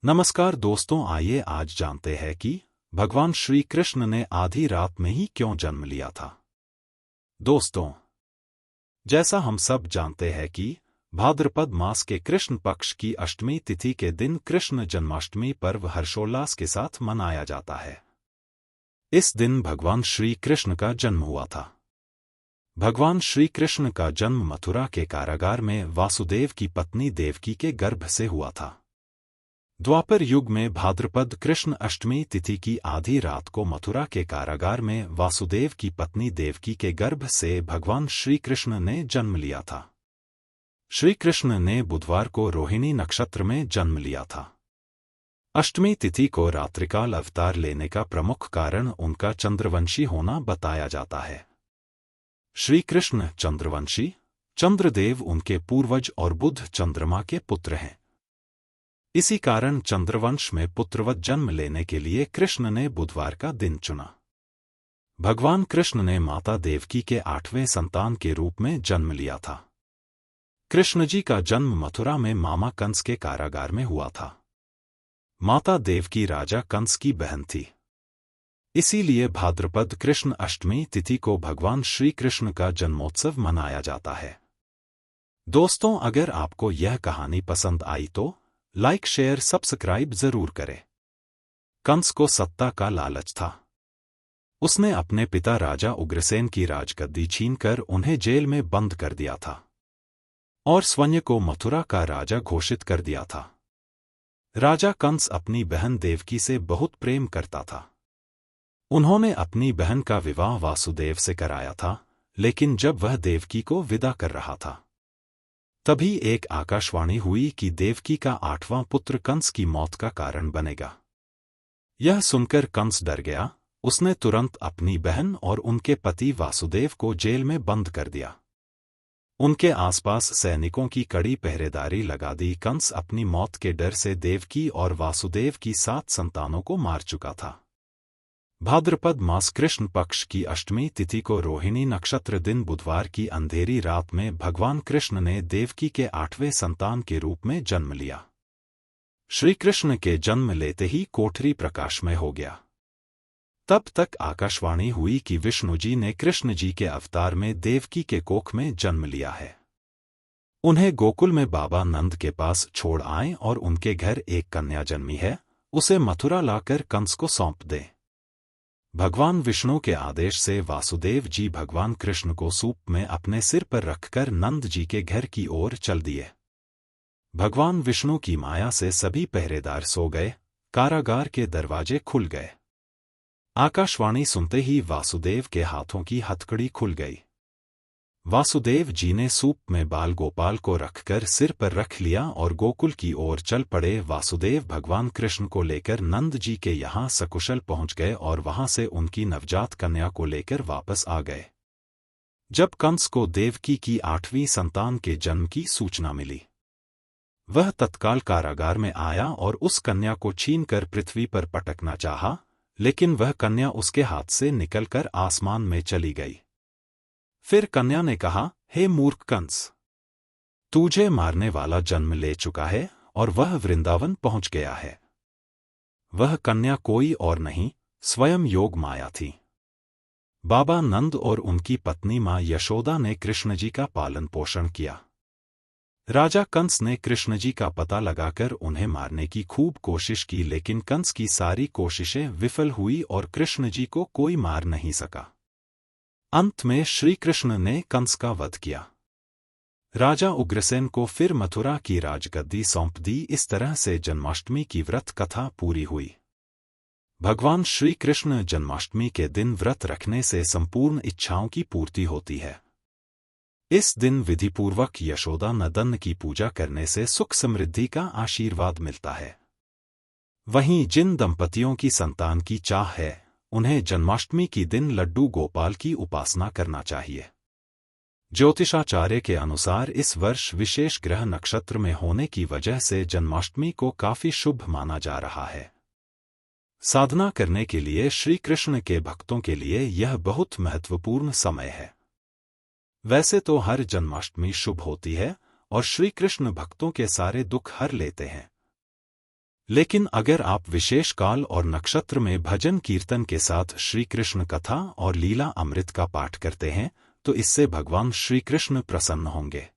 नमस्कार दोस्तों, आइए आज जानते हैं कि भगवान श्री कृष्ण ने आधी रात में ही क्यों जन्म लिया था। दोस्तों, जैसा हम सब जानते हैं कि भाद्रपद मास के कृष्ण पक्ष की अष्टमी तिथि के दिन कृष्ण जन्माष्टमी पर्व हर्षोल्लास के साथ मनाया जाता है। इस दिन भगवान श्री कृष्ण का जन्म हुआ था। भगवान श्री कृष्ण का जन्म मथुरा के कारागार में वासुदेव की पत्नी देवकी के गर्भ से हुआ था। द्वापर युग में भाद्रपद कृष्ण अष्टमी तिथि की आधी रात को मथुरा के कारागार में वासुदेव की पत्नी देवकी के गर्भ से भगवान श्री कृष्ण ने जन्म लिया था। श्री कृष्ण ने बुधवार को रोहिणी नक्षत्र में जन्म लिया था। अष्टमी तिथि को रात्रिकाल अवतार लेने का प्रमुख कारण उनका चंद्रवंशी होना बताया जाता है। श्री कृष्ण चंद्रवंशी, चंद्रदेव उनके पूर्वज और बुध चंद्रमा के पुत्र हैं। इसी कारण चंद्रवंश में पुत्रवत जन्म लेने के लिए कृष्ण ने बुधवार का दिन चुना। भगवान कृष्ण ने माता देवकी के 8वें संतान के रूप में जन्म लिया था। कृष्ण जी का जन्म मथुरा में मामा कंस के कारागार में हुआ था। माता देवकी राजा कंस की बहन थी। इसीलिए भाद्रपद कृष्ण अष्टमी तिथि को भगवान श्री कृष्ण का जन्मोत्सव मनाया जाता है। दोस्तों, अगर आपको यह कहानी पसंद आई तो लाइक, शेयर, सब्सक्राइब जरूर करें। कंस को सत्ता का लालच था। उसने अपने पिता राजा उग्रसेन की राजगद्दी छीनकर उन्हें जेल में बंद कर दिया था और स्वयं को मथुरा का राजा घोषित कर दिया था। राजा कंस अपनी बहन देवकी से बहुत प्रेम करता था। उन्होंने अपनी बहन का विवाह वासुदेव से कराया था, लेकिन जब वह देवकी को विदा कर रहा था, तभी एक आकाशवाणी हुई कि देवकी का 8वां पुत्र कंस की मौत का कारण बनेगा। यह सुनकर कंस डर गया। उसने तुरंत अपनी बहन और उनके पति वासुदेव को जेल में बंद कर दिया। उनके आसपास सैनिकों की कड़ी पहरेदारी लगा दी। कंस अपनी मौत के डर से देवकी और वासुदेव की 7 संतानों को मार चुका था। भाद्रपद मास कृष्ण पक्ष की अष्टमी तिथि को रोहिणी नक्षत्र दिन बुधवार की अंधेरी रात में भगवान कृष्ण ने देवकी के 8वें संतान के रूप में जन्म लिया। श्री कृष्ण के जन्म लेते ही कोठरी प्रकाशमय हो गया। तब तक आकाशवाणी हुई कि विष्णु जी ने कृष्ण जी के अवतार में देवकी के कोख में जन्म लिया है। उन्हें गोकुल में बाबा नंद के पास छोड़ आए और उनके घर एक कन्या जन्मी है, उसे मथुरा लाकर कंस को सौंप दें। भगवान विष्णु के आदेश से वासुदेव जी भगवान कृष्ण को सूप में अपने सिर पर रखकर नंद जी के घर की ओर चल दिए। भगवान विष्णु की माया से सभी पहरेदार सो गए। कारागार के दरवाजे खुल गए। आकाशवाणी सुनते ही वासुदेव के हाथों की हथकड़ी खुल गई। वासुदेव जी ने सूप में बाल गोपाल को रखकर सिर पर रख लिया और गोकुल की ओर चल पड़े। वासुदेव भगवान कृष्ण को लेकर नंद जी के यहाँ सकुशल पहुंच गए और वहां से उनकी नवजात कन्या को लेकर वापस आ गए। जब कंस को देवकी की 8वीं संतान के जन्म की सूचना मिली, वह तत्काल कारागार में आया और उस कन्या को छीनकर पृथ्वी पर पटकना चाहा, लेकिन वह कन्या उसके हाथ से निकलकर आसमान में चली गई। फिर कन्या ने कहा, हे मूर्ख कंस, तुझे मारने वाला जन्म ले चुका है और वह वृंदावन पहुंच गया है। वह कन्या कोई और नहीं, स्वयं योग माया थी। बाबा नंद और उनकी पत्नी मां यशोदा ने कृष्ण जी का पालन पोषण किया। राजा कंस ने कृष्ण जी का पता लगाकर उन्हें मारने की खूब कोशिश की, लेकिन कंस की सारी कोशिशें विफल हुई और कृष्ण जी को कोई मार नहीं सका। अंत में श्री कृष्ण ने कंस का वध किया। राजा उग्रसेन को फिर मथुरा की राजगद्दी सौंप दी। इस तरह से जन्माष्टमी की व्रत कथा पूरी हुई। भगवान श्री कृष्ण जन्माष्टमी के दिन व्रत रखने से संपूर्ण इच्छाओं की पूर्ति होती है। इस दिन विधिपूर्वक यशोदा नंदन की पूजा करने से सुख समृद्धि का आशीर्वाद मिलता है। वहीं जिन दंपतियों की संतान की चाह है, उन्हें जन्माष्टमी की दिन लड्डू गोपाल की उपासना करना चाहिए। ज्योतिषाचार्य के अनुसार इस वर्ष विशेष ग्रह नक्षत्र में होने की वजह से जन्माष्टमी को काफी शुभ माना जा रहा है। साधना करने के लिए श्री कृष्ण के भक्तों के लिए यह बहुत महत्वपूर्ण समय है। वैसे तो हर जन्माष्टमी शुभ होती है और श्री कृष्ण भक्तों के सारे दुख हर लेते हैं। लेकिन अगर आप विशेष काल और नक्षत्र में भजन कीर्तन के साथ श्री कृष्ण कथा और लीला अमृत का पाठ करते हैं तो इससे भगवान श्री कृष्ण प्रसन्न होंगे।